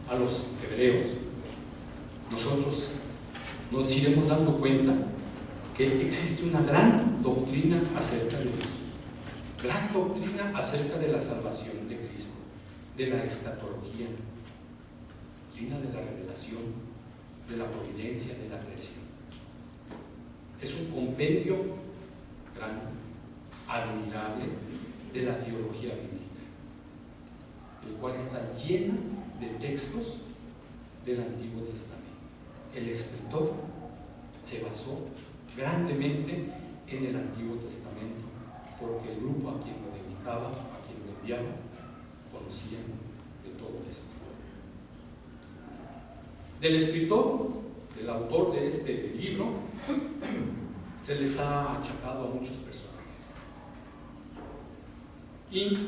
a los hebreos, nosotros nos iremos dando cuenta que existe una gran doctrina acerca de Dios, gran doctrina acerca de la salvación de Cristo, de la escatología, doctrina de la revelación, de la providencia, de la creación. Es un compendio grande, admirable, de la teología bíblica, el cual está llena de textos del Antiguo Testamento. El escritor se basó grandemente en el Antiguo Testamento, porque el grupo a quien lo dedicaba, a quien lo enviaba, conocían de todo esto. Del escritor, del autor de este libro, se les ha achacado a muchos personajes. Y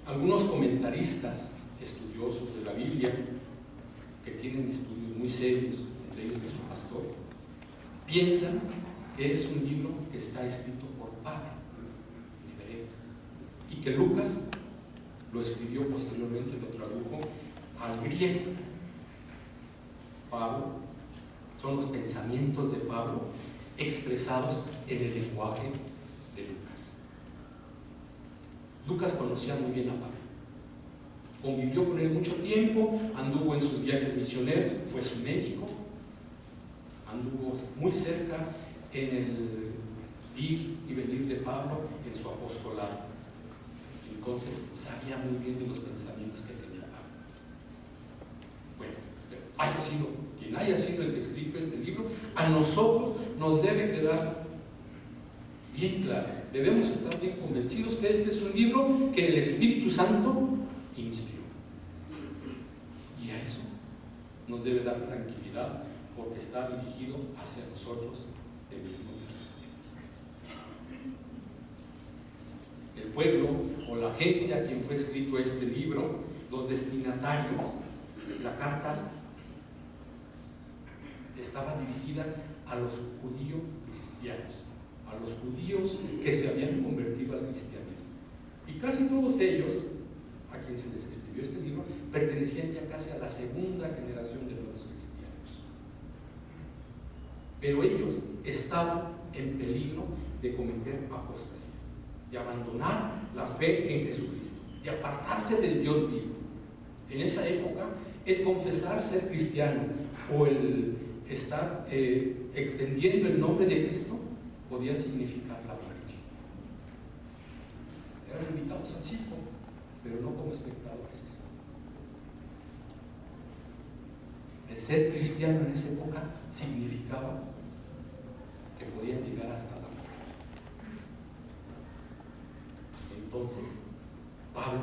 algunos comentaristas estudiosos de la Biblia, que tienen estudios muy serios, entre ellos nuestro pastor, piensan que es un libro que está escrito por Pablo, en hebreo, y que Lucas lo escribió posteriormente, lo tradujo al griego. Pablo, son los pensamientos de Pablo expresados en el lenguaje de Lucas. Lucas conocía muy bien a Pablo, convivió con él mucho tiempo, anduvo en sus viajes misioneros, fue su médico, anduvo muy cerca en el ir y venir de Pablo en su apostolado. Entonces sabía muy bien de los pensamientos que tenía Pablo. Bueno, haya sido quien haya sido el que escribió este libro, a nosotros nos debe quedar bien claro, debemos estar bien convencidos que este es un libro que el Espíritu Santo inspiró, y a eso nos debe dar tranquilidad, porque está dirigido hacia nosotros del mismo Dios. El pueblo o la gente a quien fue escrito este libro, los destinatarios, la carta estaba dirigida a los judíos cristianos, a los judíos que se habían convertido al cristianismo. Y casi todos ellos, a quien se les escribió este libro, pertenecían ya casi a la segunda generación de nuevos cristianos. Pero ellos estaban en peligro de cometer apostasía, de abandonar la fe en Jesucristo, de apartarse del Dios vivo. En esa época, el confesar ser cristiano o el estar extendiendo el nombre de Cristo podía significar la muerte. Eran invitados al circo, pero no como espectadores. El ser cristiano en esa época significaba que podían llegar hasta la muerte. Entonces, Pablo,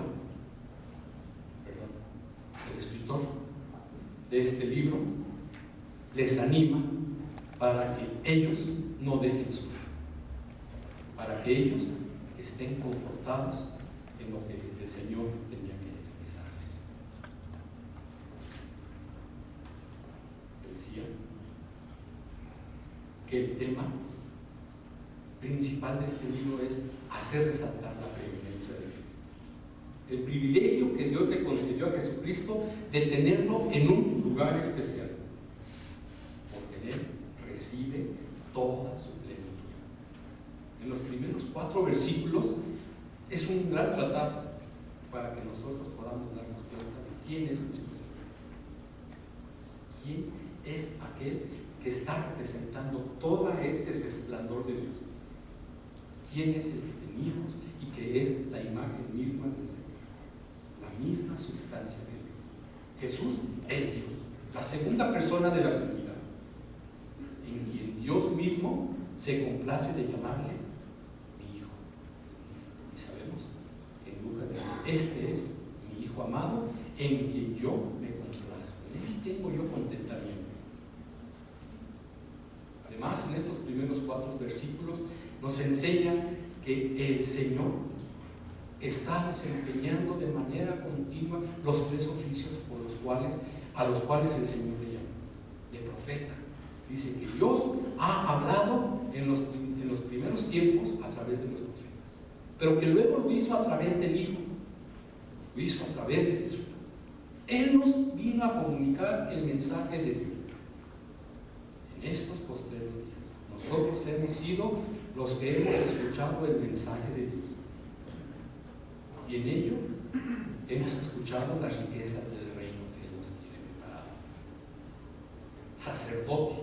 el escritor de este libro, les anima para que ellos no dejen su fe, para que ellos estén confortados en lo que el Señor tenía que expresarles. Se decía que el tema principal de este libro es hacer resaltar la preeminencia de Cristo, el privilegio que Dios le concedió a Jesucristo de tenerlo en un lugar especial, porque en él recibe toda su plenitud. En los primeros 4 versículos es un gran tratado para que nosotros podamos darnos cuenta de quién es nuestro Señor, quién es aquel que está representando todo ese resplandor de Dios, quién es el que teníamos y que es la imagen misma del Señor, la misma sustancia de Dios. Jesús es Dios, la segunda persona de la Trinidad, en quien Dios mismo se complace de llamarle mi Hijo. Y sabemos que en Lucas dice: este es mi Hijo amado, en quien yo me complazco, en él tengo yo contentamiento. Además, en estos primeros 4 versículos nos enseña que el Señor está desempeñando de manera continua los 3 oficios a los cuales el Señor le llama, de profeta. Dice que Dios ha hablado en los primeros tiempos a través de los profetas, pero que luego lo hizo a través del Hijo, lo hizo a través de Jesús. Él nos vino a comunicar el mensaje de Dios. En estos postreros días, nosotros hemos sido los que hemos escuchado el mensaje de Dios. Y en ello hemos escuchado las riquezas del reino que Él nos tiene preparado. Sacerdote,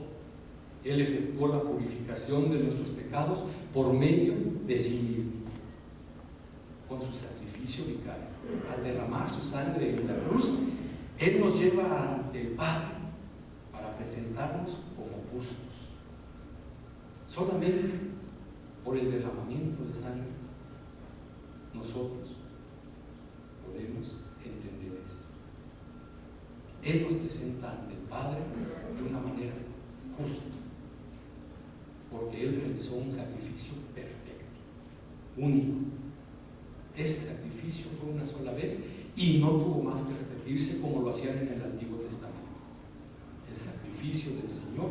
Él efectuó la purificación de nuestros pecados por medio de sí mismo, con su sacrificio vicario. Al derramar su sangre en la cruz, Él nos lleva ante el Padre para presentarnos como justos. Solamente por el derramamiento de sangre nosotros podemos entender esto. Él nos presenta ante el Padre de una manera justa, porque Él realizó un sacrificio perfecto, único. Ese sacrificio fue una sola vez y no tuvo más que repetirse como lo hacían en el Antiguo Testamento. El sacrificio del Señor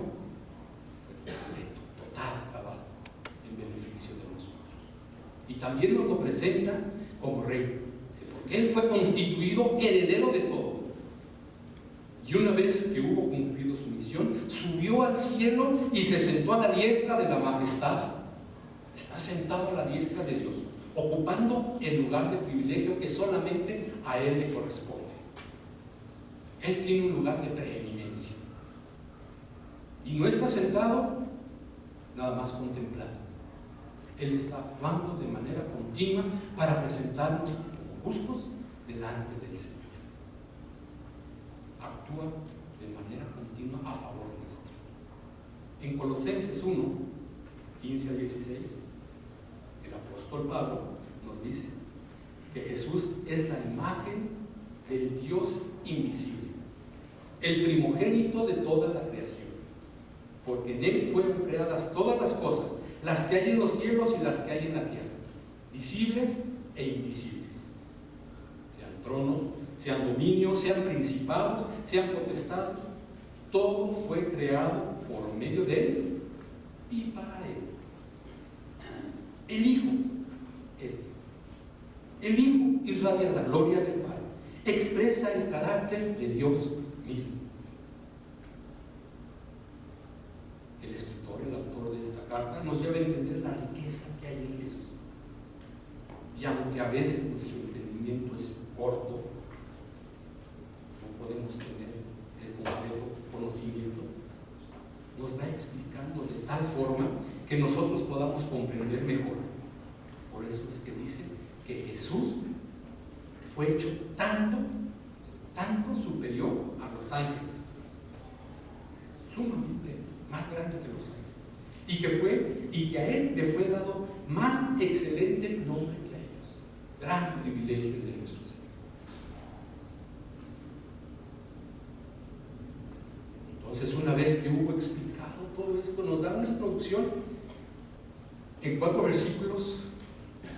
fue completo, total, cabal, en beneficio de nosotros. Y también nos lo presenta como rey, porque Él fue constituido heredero de todo. Y una vez que hubo cumplido su misión, subió al cielo y se sentó a la diestra de la majestad. Está sentado a la diestra de Dios, ocupando el lugar de privilegio que solamente a Él le corresponde. Él tiene un lugar de preeminencia. Y no está sentado nada más contemplando. Él está actuando de manera continua para presentarnos como justos delante del Señor. Actúa de manera continua a favor nuestro. En Colosenses 1, 15 a 16, el apóstol Pablo nos dice que Jesús es la imagen del Dios invisible, el primogénito de toda la creación, porque en Él fueron creadas todas las cosas, las que hay en los cielos y las que hay en la tierra, visibles e invisibles, sean tronos, sean dominios, sean principados, sean potestades. Todo fue creado por medio de Él y para Él. El Hijo es Dios. El Hijo irradia la gloria del Padre, expresa el carácter de Dios mismo. El escritor, el autor de esta carta, nos lleva a entender la riqueza que hay en Jesús. Y aunque a veces nuestro entendimiento es corto, no podemos tener el completo conocimiento, nos va explicando de tal forma que nosotros podamos comprender mejor. Por eso es que dice que Jesús fue hecho tanto superior a los ángeles, sumamente más grande que los ángeles, y que a Él le fue dado más excelente nombre que a ellos. Gran privilegio de nuestro Señor. Entonces, una vez que hubo explicado todo esto, nos da una introducción en 4 versículos.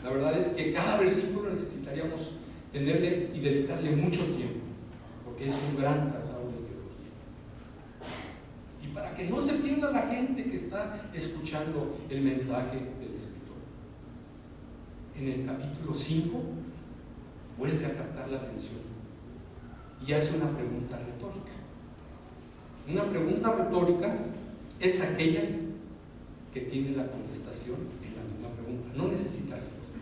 La verdad es que cada versículo necesitaríamos tenerle y dedicarle mucho tiempo, porque es un gran tratado de teología. Y para que no se pierda la gente que está escuchando el mensaje del Escritor, en el capítulo 5 vuelve a captar la atención y hace una pregunta retórica. Una pregunta retórica es aquella que tiene la contestación en la misma pregunta. No necesita respuesta,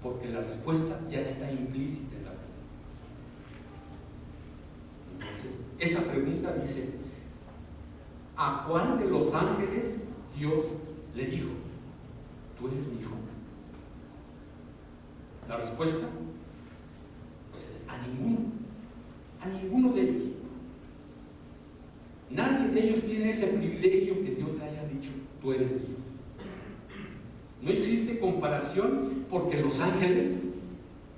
porque la respuesta ya está implícita en la pregunta. Entonces, esa pregunta dice: ¿a cuál de los ángeles Dios le dijo, tú eres mi hijo? La respuesta, pues, es a ninguno de ellos. Nadie de ellos tiene ese privilegio que Dios le haya dicho, tú eres mi hijo. No existe comparación, porque los ángeles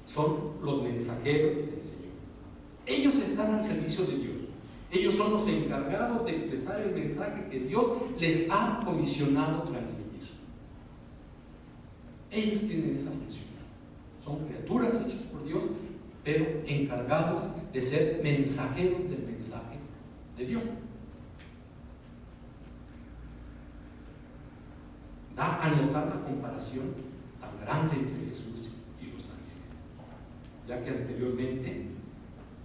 son los mensajeros del Señor. Ellos están al servicio de Dios. Ellos son los encargados de expresar el mensaje que Dios les ha comisionado transmitir. Ellos tienen esa función. Son criaturas hechas por Dios, pero encargados de ser mensajeros del mensaje de Dios. Da a notar la comparación tan grande entre Jesús y los ángeles, ya que anteriormente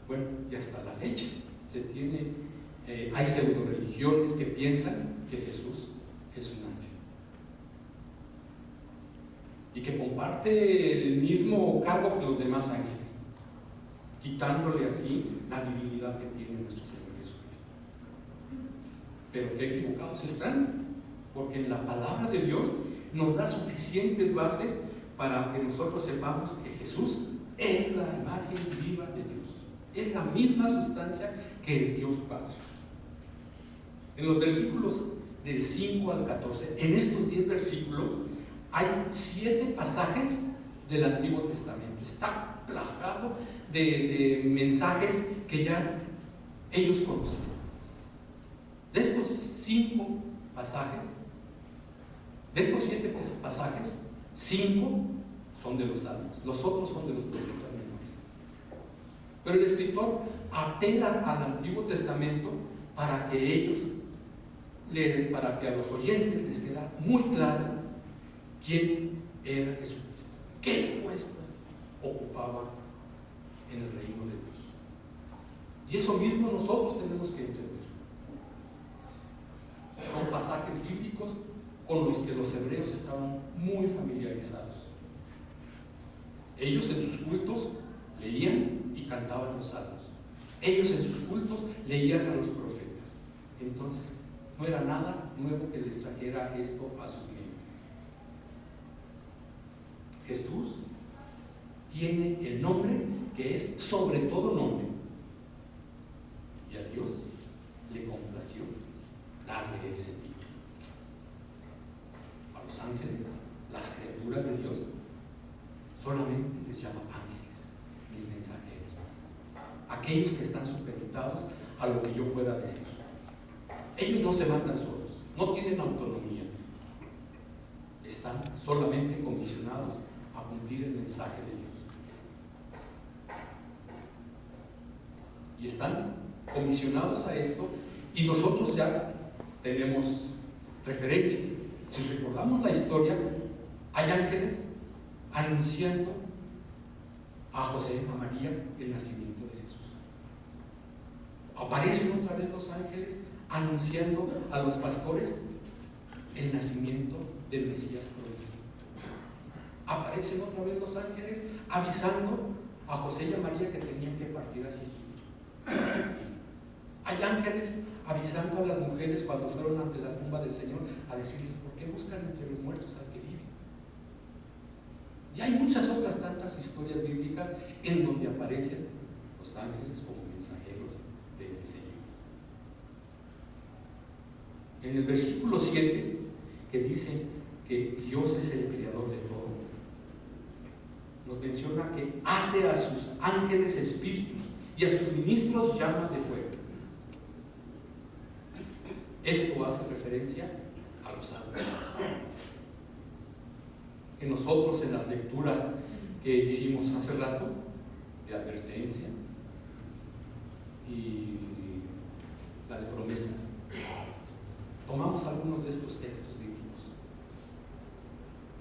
Bueno, ya está la fecha. Hay pseudo religiones que piensan que Jesús es un ángel y que comparte el mismo cargo que los demás ángeles, quitándole así la divinidad que tiene nuestro Señor Jesucristo. Pero qué equivocados están, porque en la palabra de Dios nos da suficientes bases para que nosotros sepamos que Jesús es la imagen viva de Dios, es la misma sustancia que el Dios Padre. En los versículos del 5 al 14, en estos 10 versículos hay 7 pasajes del Antiguo Testamento. Está plagado de mensajes que ya ellos conocían. De estos 5 pasajes, de estos 7 pasajes, 5 son de los salmos, los otros son de los profetas menores. Pero el escritor apela al Antiguo Testamento para que a los oyentes les quede muy claro quién era Jesucristo, qué puesto ocupaba en el reino de Dios. Y eso mismo nosotros tenemos que entender. Son pasajes bíblicos con los que los hebreos estaban muy familiarizados. Ellos en sus cultos leían y cantaban los salmos. Ellos en sus cultos leían a los profetas. Entonces, no era nada nuevo que les trajera esto a sus mentes. Jesús tiene el nombre que es sobre todo nombre. Y a Dios le complació darle ese título. A los ángeles, las criaturas de Dios, solamente les llama ángeles, mis mensajeros. Aquellos que están supeditados a lo que yo pueda decir. Ellos no se mandan solos, no tienen autonomía. Están solamente comisionados a cumplir el mensaje de Dios. Y están comisionados a esto, y nosotros ya tenemos referencia. Si recordamos la historia, hay ángeles anunciando a José y a María el nacimiento de Jesús. Aparecen otra vez los ángeles anunciando a los pastores el nacimiento del Mesías prometido. Aparecen otra vez los ángeles avisando a José y a María que tenían que partir hacia Egipto. Hay ángeles avisando a las mujeres cuando fueron ante la tumba del Señor a decirles: ¿por qué buscan entre los muertos al que vive? Y hay muchas otras tantas historias bíblicas en donde aparecen los ángeles como mensajeros del Señor. En el versículo 7, que dice que Dios es el creador de todo, nos menciona que hace a sus ángeles espíritus y a sus ministros llama de fuego. Esto hace referencia a los ángeles. Que nosotros en las lecturas que hicimos hace rato, de advertencia y la de promesa, tomamos algunos de estos textos bíblicos.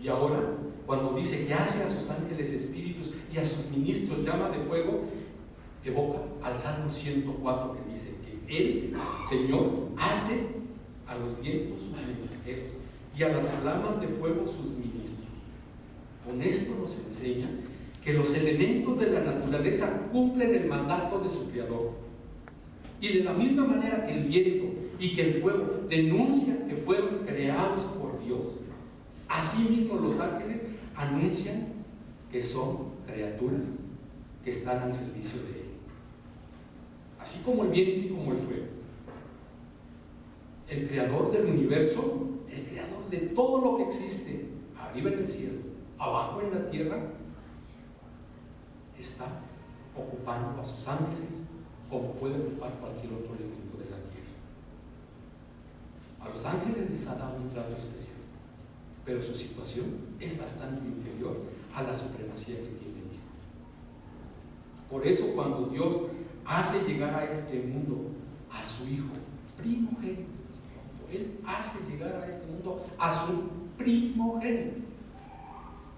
Y ahora, cuando dice que hace a sus ángeles espíritus y a sus ministros llama de fuego, evoca al Salmo 104, que dice que Él, Señor, hace a los vientos sus mensajeros y a las flamas de fuego sus ministros. Con esto nos enseña que los elementos de la naturaleza cumplen el mandato de su Creador. Y de la misma manera que el viento y que el fuego denuncian que fueron creados por Dios, asimismo los ángeles anuncian que son criaturas que están al servicio de Él. Así como el viento y como el fuego. El creador del universo, el creador de todo lo que existe, arriba en el cielo, abajo en la tierra, está ocupando a sus ángeles como puede ocupar cualquier otro elemento de la tierra. A los ángeles les ha dado un trato especial, pero su situación es bastante inferior a la supremacía que tiene el Hijo. Por eso, cuando Dios hace llegar a este mundo a su Hijo primogénito, Él hace llegar a este mundo a su primogénito.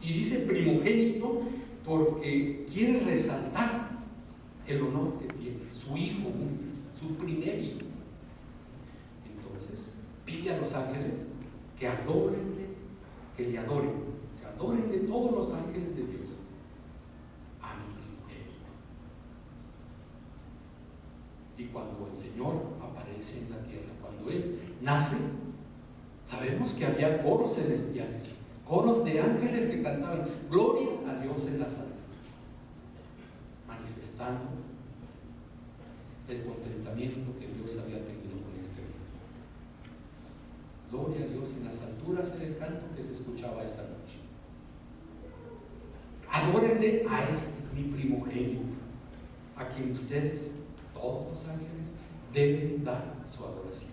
Y dice primogénito porque quiere resaltar el honor que tiene que le adoren, se adoren de todos los ángeles de Dios a mi primogénito. Y cuando el Señor aparece en la tierra, cuando Él nace, sabemos que había coros celestiales, coros de ángeles que cantaban gloria a Dios en las alturas, manifestando el contentamiento que Dios había tenido con este hombre. Gloria a Dios en las alturas, era el canto que se escuchaba esa noche. Adórenle a este mi primogénito, a quien ustedes, todos los ángeles, deben dar su adoración.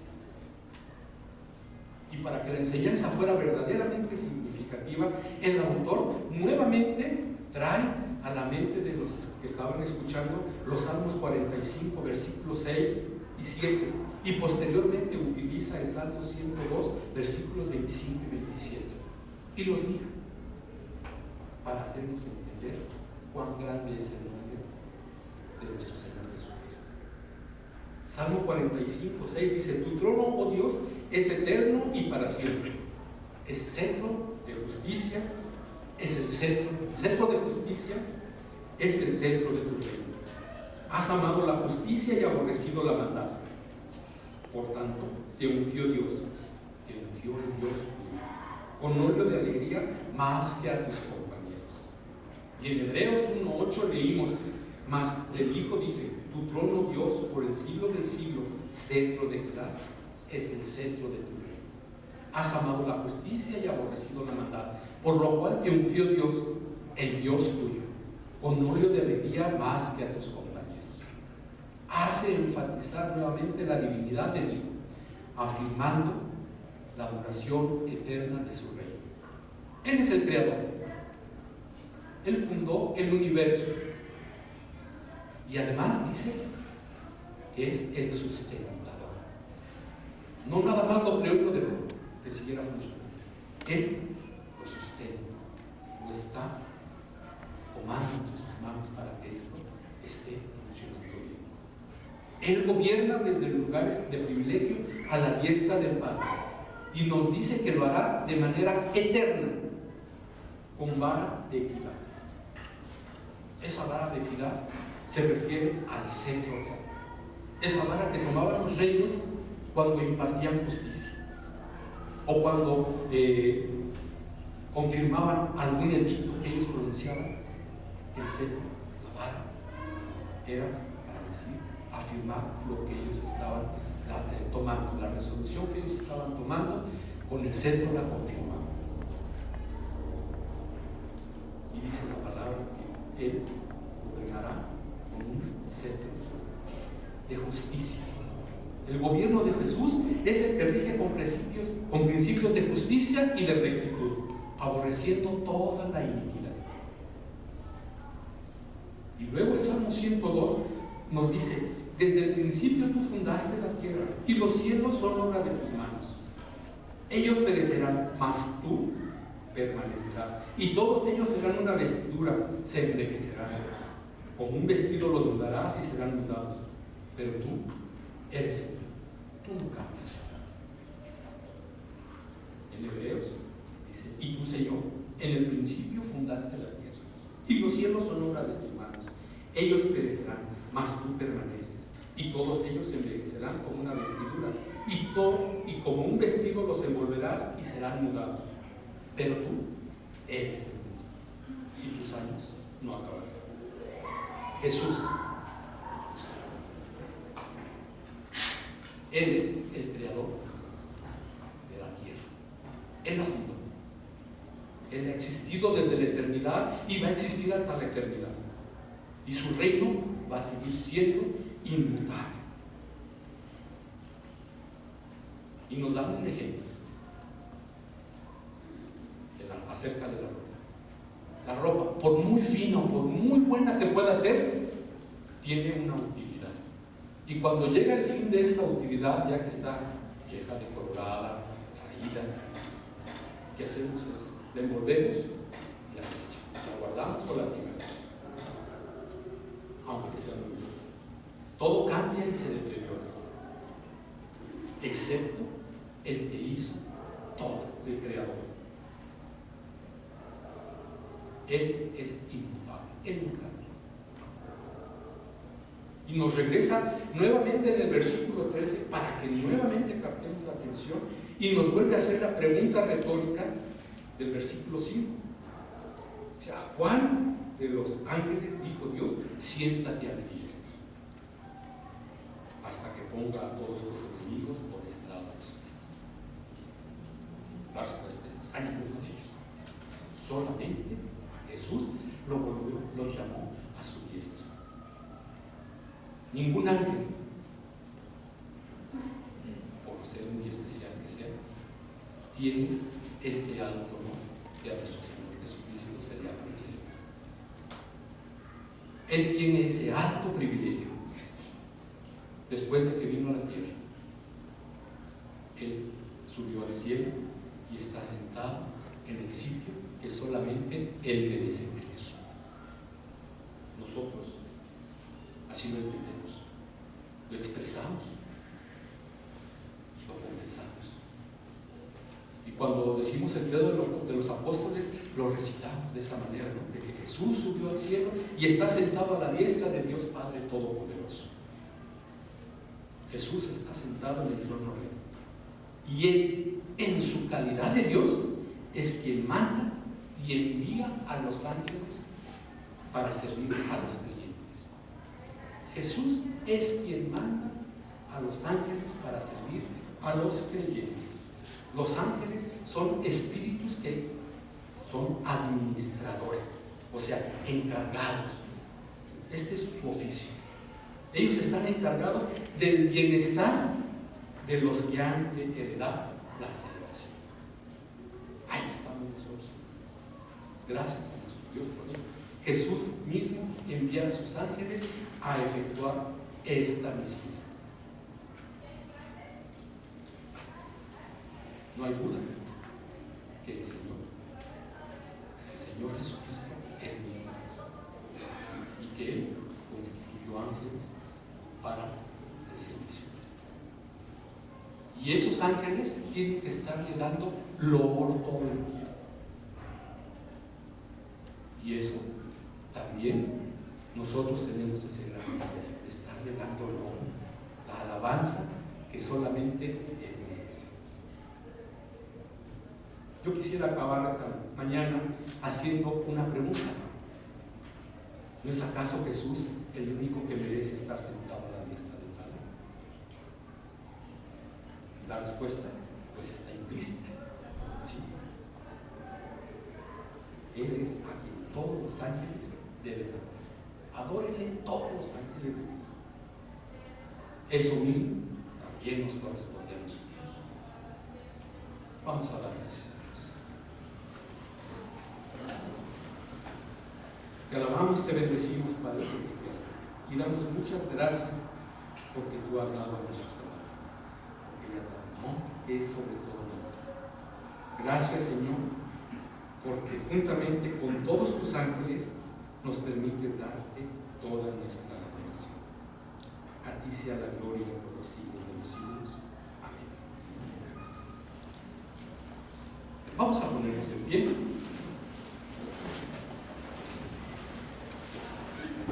Y para que la enseñanza fuera verdaderamente significativa, el autor nuevamente trae a la mente de los que estaban escuchando los Salmos 45, versículos 6 y 7, y posteriormente utiliza el Salmo 102, versículos 25 y 27, y los liga para hacernos entender cuán grande es el nombre de nuestro Señor Jesucristo. Salmo 45, 6 dice: tu trono, oh Dios, es eterno y para siempre. Es cetro de justicia, es el cetro de justicia, es el cetro de tu reino. Has amado la justicia y aborrecido la maldad. Por tanto, te ungió Dios, te ungió el Dios tuyo, con óleo de alegría más que a tus compañeros. Y en Hebreos 1:8 leímos: mas del Hijo dice: tu trono, Dios, por el siglo del siglo, cetro de equidad, es el cetro de tu reino. Has amado la justicia y aborrecido la maldad, por lo cual te ungió Dios, el Dios tuyo, con óleo de alegría más que a tus compañeros. Hace enfatizar nuevamente la divinidad del Hijo, afirmando la duración eterna de su reino. Él es el creador. Él fundó el universo. Y además dice que es el sustentador. No nada más lo creó y lo dejó que siguiera funcionando. Él lo sustenta, lo está tomando entre sus manos para que esto esté funcionando bien. Él gobierna desde lugares de privilegio a la diestra del Padre, y nos dice que lo hará de manera eterna, con vara de equidad. Esa vara de equidad se refiere al cetro real. Esa vara que tomaban los reyes cuando impartían justicia, o cuando confirmaban algún edicto que ellos pronunciaban. El cetro, la vara, era para decir, afirmar lo que ellos estaban tomando, la resolución que ellos estaban tomando, con el cetro la confirmaban. Y dice la palabra que Él gobernará con un cetro de justicia. El gobierno de Jesús es el que rige con principios de justicia y de rectitud, aborreciendo toda la iniquidad. Y luego el Salmo 102 nos dice: desde el principio tú fundaste la tierra, y los cielos son obra de tus manos. Ellos perecerán, mas tú permanecerás, y todos ellos serán una vestidura, se envejecerán. Con un vestido los mudarás y serán mudados, pero tú eres el mismo, tú no cambias. En Hebreos dice: y tú, Señor, en el principio fundaste la tierra, y los cielos son obra de tus manos. Ellos perecerán, mas tú permaneces, y todos ellos se envejecerán como una vestidura, y como un vestido los envolverás y serán mudados, pero tú eres el mismo, y tus años no acabarán. Jesús, Él es el creador de la tierra. Él la fundó. Él ha existido desde la eternidad y va a existir hasta la eternidad. Y su reino va a seguir siendo inmutable. Y nos da un ejemplo acerca de la ropa. La ropa, por muy fina o por muy buena que pueda ser, tiene una utilidad. Y cuando llega el fin de esta utilidad, ya que está vieja, decolorada, raída, ¿qué hacemos? La envolvemos y la desechamos, la guardamos o la tiramos, aunque sea muy buena. Todo cambia y se deteriora, excepto el que hizo todo, el Creador. Él es inmutable, Él no cambia. Y nos regresa nuevamente en el versículo 13 para que nuevamente captemos la atención y nos vuelve a hacer la pregunta retórica del versículo 5. O sea, ¿a cuál de los ángeles dijo Dios, siéntate a mi diestra, hasta que ponga a todos los enemigos por estrado de sus pies? La respuesta es a ninguno de ellos. Solamente a Jesús lo llamó a su diestra. Ningún ángel, por ser muy especial que sea, tiene este alto honor que a nuestro Señor Jesucristo se le ha ofrecido. Él tiene ese alto privilegio. Después de que vino a la tierra, Él subió al cielo y está sentado en el sitio que solamente Él merece tener. Nosotros así lo entendemos, lo expresamos, lo confesamos. Y cuando decimos el credo de los apóstoles, lo recitamos de esa manera, ¿no? De que Jesús subió al cielo y está sentado a la diestra de Dios Padre Todopoderoso. Jesús está sentado en el trono real. Y Él, en su calidad de Dios, es quien manda y envía a los ángeles para servir a los creyentes. Jesús es quien manda a los ángeles para servir a los creyentes. Los ángeles son espíritus que son administradores, o sea, encargados. Este es su oficio. Ellos están encargados del bienestar de los que han de heredar la salvación. Ahí estamos nosotros. Gracias a nuestro Dios por ello. Jesús mismo envía a sus ángeles a efectuar esta misión. No hay duda que el Señor Jesucristo es mismo y que Él constituyó ángeles para esa misión. Y esos ángeles tienen que estarle dando loor todo el tiempo. Y eso también nosotros tenemos ese gran poder de estarle dando loor, la alabanza que solamente Él merece. Yo quisiera acabar esta mañana haciendo una pregunta. ¿No es acaso Jesús el único que merece estar sentado a la diestra del Padre? La respuesta, pues, está implícita. Sí. Él es a quien todos los ángeles deben adorar. Adórenle todos los ángeles de Dios. Eso mismo también nos corresponde a nosotros. Vamos a dar gracias a Dios. Te alabamos, te bendecimos, Padre Celestial, y damos muchas gracias porque tú has dado a nuestros hermanos, porque le has dado amor, que es sobre todo amor. Gracias, Señor, porque juntamente con todos tus ángeles nos permites darte toda nuestra adoración. A ti sea la gloria por los siglos de los siglos. Amén. Vamos a ponernos en pie.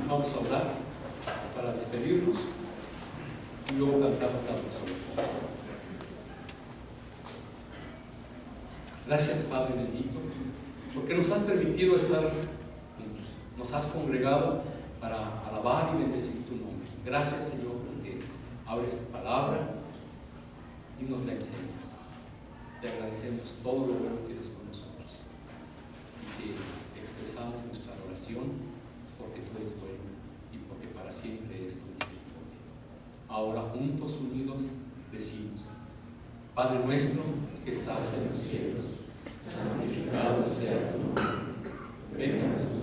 Vamos a orar para despedirnos y luego cantamos la oración. Gracias, Padre bendito, porque nos has permitido estar juntos, nos has congregado para alabar y bendecir tu nombre. Gracias, Señor, porque abres tu palabra y nos la enseñas. Te agradecemos todo lo bueno que eres con nosotros y que expresamos nuestra adoración porque tú eres bueno y porque para siempre es tu misericordia. Ahora juntos, unidos, decimos: Padre nuestro que estás en los cielos, santificado sea tu nombre. Venga a nosotros